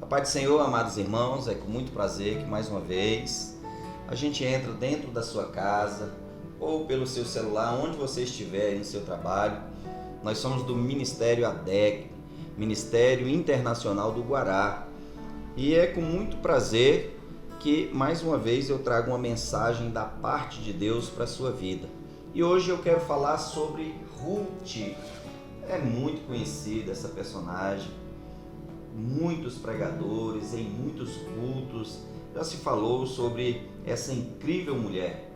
A paz do Senhor, amados irmãos, é com muito prazer que mais uma vez a gente entra dentro da sua casa ou pelo seu celular, onde você estiver aí no seu trabalho. Nós somos do Ministério ADEC, Ministério Internacional do Guará, e é com muito prazer que mais uma vez eu trago uma mensagem da parte de Deus para a sua vida. E hoje eu quero falar sobre Ruth. É muito conhecida essa personagem. Muitos pregadores, em muitos cultos, já se falou sobre essa incrível mulher.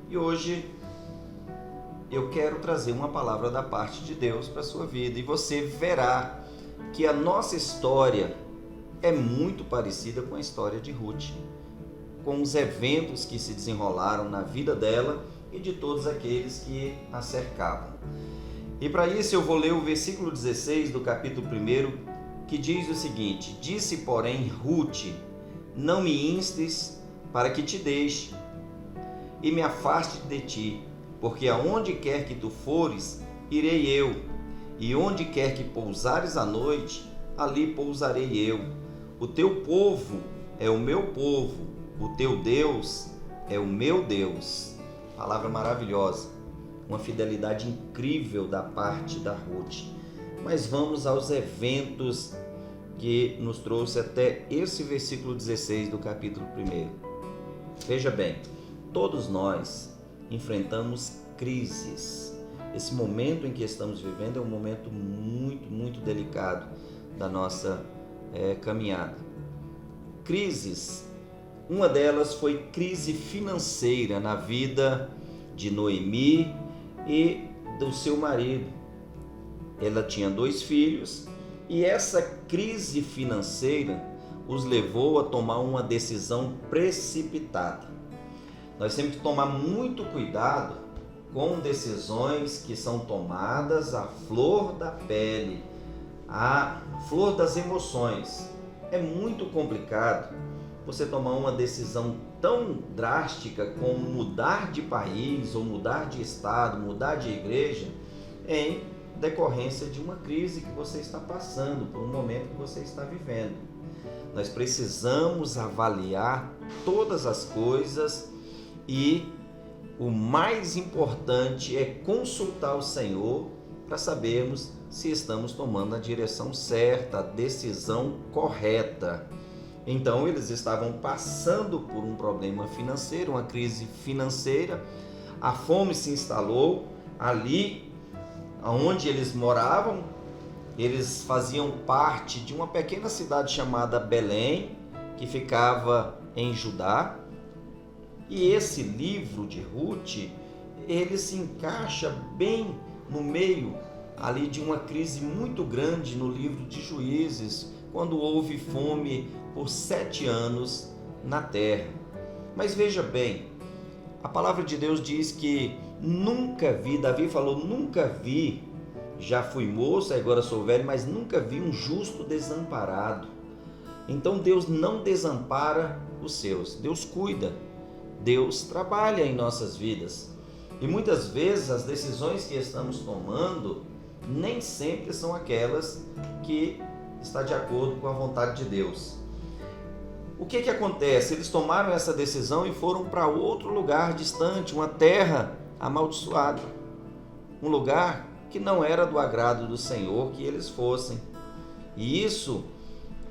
E hoje eu quero trazer uma palavra da parte de Deus para a sua vida. E você verá que a nossa história é muito parecida com a história de Ruth, com os eventos que se desenrolaram na vida dela e de todos aqueles que a cercavam. E para isso eu vou ler o versículo 16 do capítulo 1, que diz o seguinte: Disse, porém, Ruth: Não me instes para que te deixe e me afaste de ti, porque aonde quer que tu fores, irei eu, e onde quer que pousares à noite, ali pousarei eu. O teu povo é o meu povo, o teu Deus é o meu Deus. Palavra maravilhosa, uma fidelidade incrível da parte da Ruth. Mas vamos aos eventos que nos trouxe até esse versículo 16 do capítulo 1. Veja bem, todos nós enfrentamos crises. Esse momento em que estamos vivendo é um momento muito delicado da nossa caminhada. Crises, uma delas foi crise financeira na vida de Noemi e do seu marido. Ela tinha 2 filhos e essa crise financeira os levou a tomar uma decisão precipitada. Nós temos que tomar muito cuidado com decisões que são tomadas à flor da pele, à flor das emoções. É muito complicado você tomar uma decisão tão drástica como mudar de país ou mudar de estado, mudar de igreja em decorrência de uma crise que você está passando, por um momento que você está vivendo. Nós precisamos avaliar todas as coisas e o mais importante é consultar o Senhor para sabermos se estamos tomando a direção certa, a decisão correta. Então eles estavam passando por um problema financeiro, uma crise financeira, a fome se instalou ali onde eles moravam. Eles faziam parte de uma pequena cidade chamada Belém, que ficava em Judá. E esse livro de Ruth, ele se encaixa bem no meio ali de uma crise muito grande no livro de Juízes, quando houve fome por 7 anos na terra. Mas veja bem, a palavra de Deus diz que nunca vi, Davi falou, nunca vi, já fui moço, agora sou velho, mas nunca vi um justo desamparado. Então Deus não desampara os seus, Deus cuida, Deus trabalha em nossas vidas. E muitas vezes as decisões que estamos tomando nem sempre são aquelas que está de acordo com a vontade de Deus. O que acontece? Eles tomaram essa decisão e foram para outro lugar distante, uma terra amaldiçoada, um lugar que não era do agrado do Senhor que eles fossem. E isso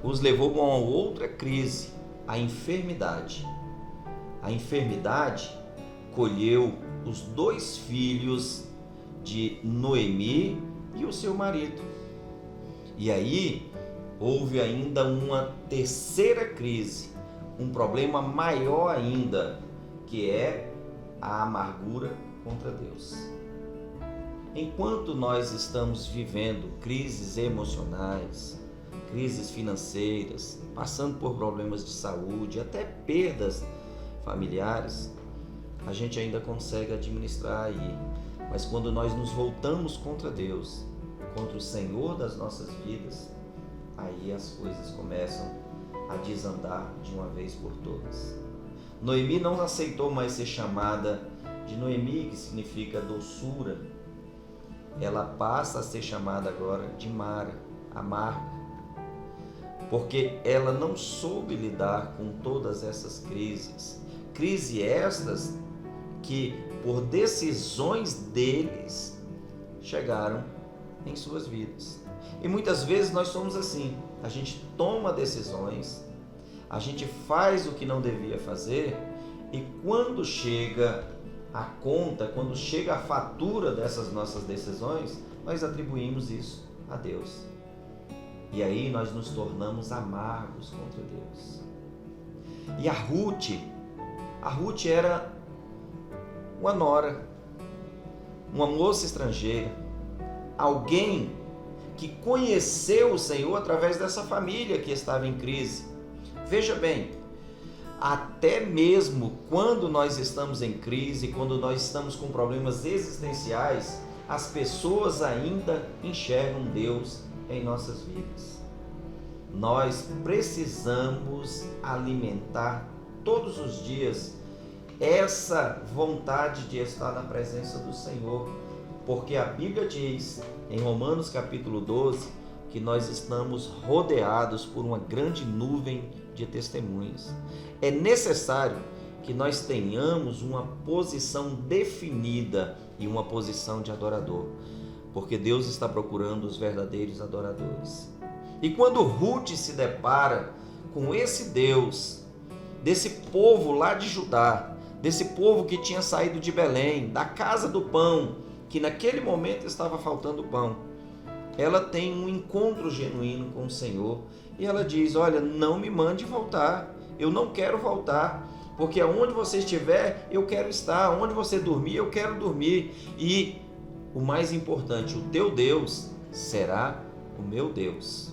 os levou a uma outra crise, a enfermidade. A enfermidade colheu os 2 filhos de Noemi e o seu marido. E aí houve ainda uma terceira crise, um problema maior ainda, que é a amargura contra Deus. Enquanto nós estamos vivendo crises emocionais, crises financeiras, passando por problemas de saúde, até perdas familiares, a gente ainda consegue administrar aí. Mas quando nós nos voltamos contra Deus, contra o Senhor das nossas vidas, aí as coisas começam a desandar de uma vez por todas. Noemi não aceitou mais ser chamada de Noemi, que significa doçura. Ela passa a ser chamada agora de Mara, amarga. porque ela não soube lidar com todas essas crises. Crises estas que, por decisões deles, chegaram em suas vidas. E muitas vezes nós somos assim, a gente toma decisões, a gente faz o que não devia fazer, e quando chega a conta, quando chega a fatura dessas nossas decisões, nós atribuímos isso a Deus. E aí nós nos tornamos amargos contra Deus. E a Ruth era uma nora, uma moça estrangeira, alguém que conheceu o Senhor através dessa família que estava em crise. Veja bem, até mesmo quando nós estamos em crise, quando nós estamos com problemas existenciais, as pessoas ainda enxergam Deus em nossas vidas. Nós precisamos alimentar todos os dias essa vontade de estar na presença do Senhor, porque a Bíblia diz em Romanos capítulo 12 que nós estamos rodeados por uma grande nuvem de testemunhas. É necessário que nós tenhamos uma posição definida e uma posição de adorador, porque Deus está procurando os verdadeiros adoradores. E quando Ruth se depara com esse Deus, desse povo lá de Judá, desse povo que tinha saído de Belém, da casa do pão, que naquele momento estava faltando pão, ela tem um encontro genuíno com o Senhor e ela diz: olha, não me mande voltar, eu não quero voltar, porque aonde você estiver, eu quero estar, onde você dormir, eu quero dormir, e o mais importante, o teu Deus será o meu Deus.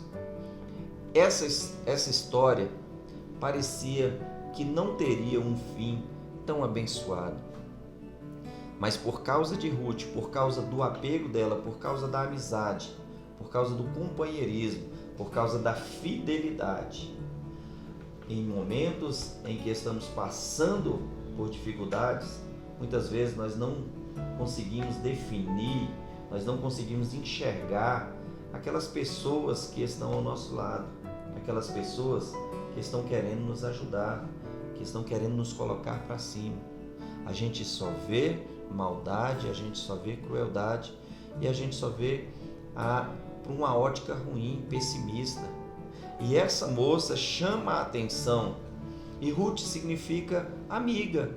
Essa história parecia que não teria um fim tão abençoado, mas por causa de Ruth, por causa do apego dela, por causa da amizade, por causa do companheirismo, por causa da fidelidade, em momentos em que estamos passando por dificuldades, muitas vezes nós não conseguimos definir, nós não conseguimos enxergar aquelas pessoas que estão ao nosso lado, aquelas pessoas que estão querendo nos ajudar, que estão querendo nos colocar para cima. A gente só vê maldade, a gente só vê crueldade e a gente só vê por uma ótica ruim, pessimista. E essa moça chama a atenção, e Ruth significa amiga,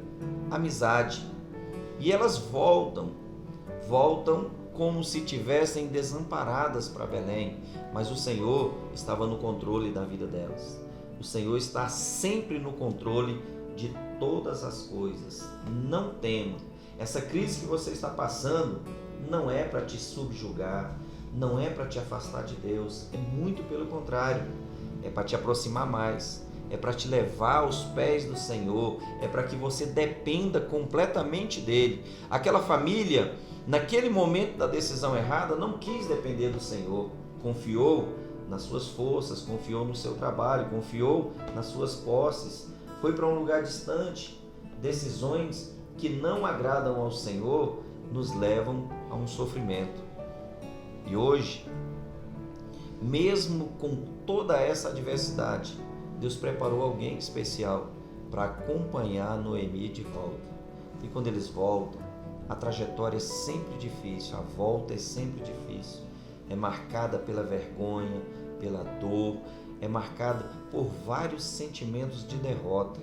amizade. E elas voltam como se tivessem desamparadas para Belém, mas o Senhor estava no controle da vida delas. O Senhor está sempre no controle de todas as coisas. Não tema. Essa crise que você está passando não é para te subjugar, não é para te afastar de Deus, é muito pelo contrário, é para te aproximar mais, é para te levar aos pés do Senhor, é para que você dependa completamente dele. Aquela família, naquele momento da decisão errada, não quis depender do Senhor, confiou nas suas forças, confiou no seu trabalho, confiou nas suas posses, foi para um lugar distante. Decisões que não agradam ao Senhor nos levam a um sofrimento. E hoje, mesmo com toda essa adversidade, Deus preparou alguém especial para acompanhar Noemi de volta. E quando eles voltam, a trajetória é sempre difícil, a volta é sempre difícil. É marcada pela vergonha, pela dor, é marcada por vários sentimentos de derrota.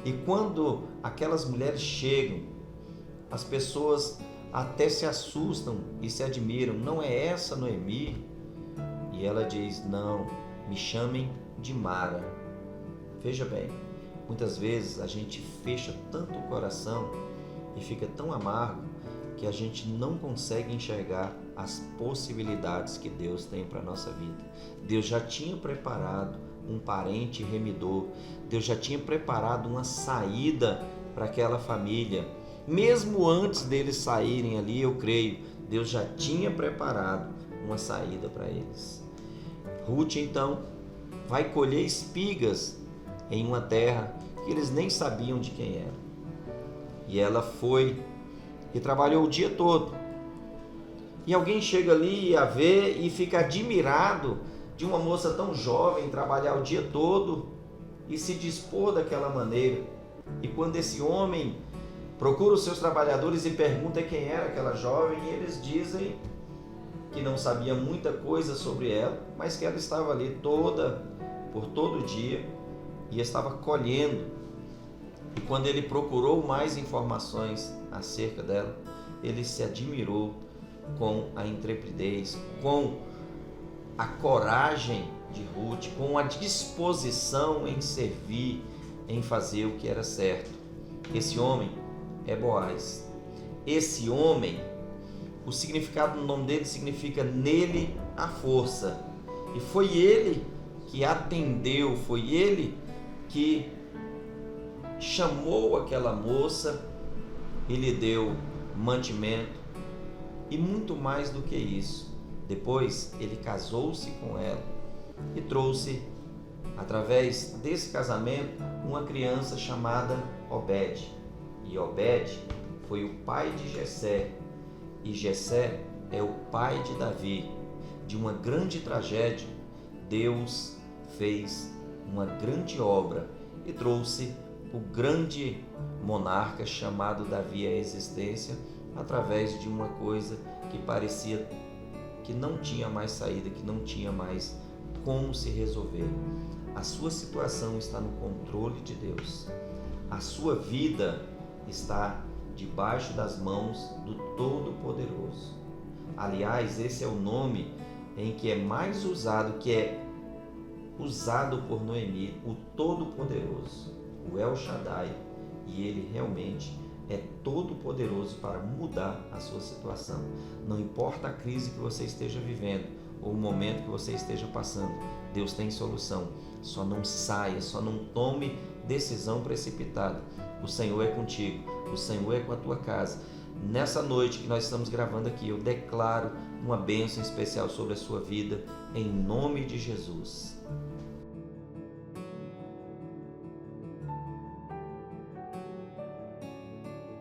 E quando aquelas mulheres chegam, as pessoas até se assustam e se admiram. Não é essa Noemi? E ela diz: não, me chamem de Mara. Veja bem, muitas vezes a gente fecha tanto o coração e fica tão amargo que a gente não consegue enxergar as possibilidades que Deus tem para a nossa vida. Deus já tinha preparado um parente remidor, Deus já tinha preparado uma saída para aquela família. Mesmo antes deles saírem ali, eu creio, Deus já tinha preparado uma saída para eles. Ruth então vai colher espigas em uma terra que eles nem sabiam de quem era. E ela foi e trabalhou o dia todo. E alguém chega ali a ver e fica admirado de uma moça tão jovem trabalhar o dia todo e se dispor daquela maneira. E quando esse homem procura os seus trabalhadores e pergunta quem era aquela jovem, eles dizem que não sabia muita coisa sobre ela, mas que ela estava ali por todo dia e estava colhendo. E quando ele procurou mais informações acerca dela, ele se admirou com a intrepidez, com a coragem de Ruth, com a disposição em servir, em fazer o que era certo. Esse homem é Boaz. Esse homem, o significado do nome dele significa nele a força. E foi ele que atendeu, foi ele que chamou aquela moça e lhe deu mantimento. E muito mais do que isso, depois ele casou-se com ela e trouxe, através desse casamento, uma criança chamada Obed. E Obed foi o pai de Jessé, e Jessé é o pai de Davi. De uma grande tragédia, Deus fez uma grande obra e trouxe o grande monarca chamado Davi à existência, através de uma coisa que parecia que não tinha mais saída, que não tinha mais como se resolver. A sua situação está no controle de Deus. A sua vida está debaixo das mãos do Todo-Poderoso. Aliás, esse é o nome em que é mais usado, que é usado por Noemi, o Todo-Poderoso, o El Shaddai, e ele realmente é todo poderoso para mudar a sua situação. Não importa a crise que você esteja vivendo ou o momento que você esteja passando, Deus tem solução. Só não saia, só não tome decisão precipitada. O Senhor é contigo, o Senhor é com a tua casa. Nessa noite que nós estamos gravando aqui, eu declaro uma bênção especial sobre a sua vida, em nome de Jesus.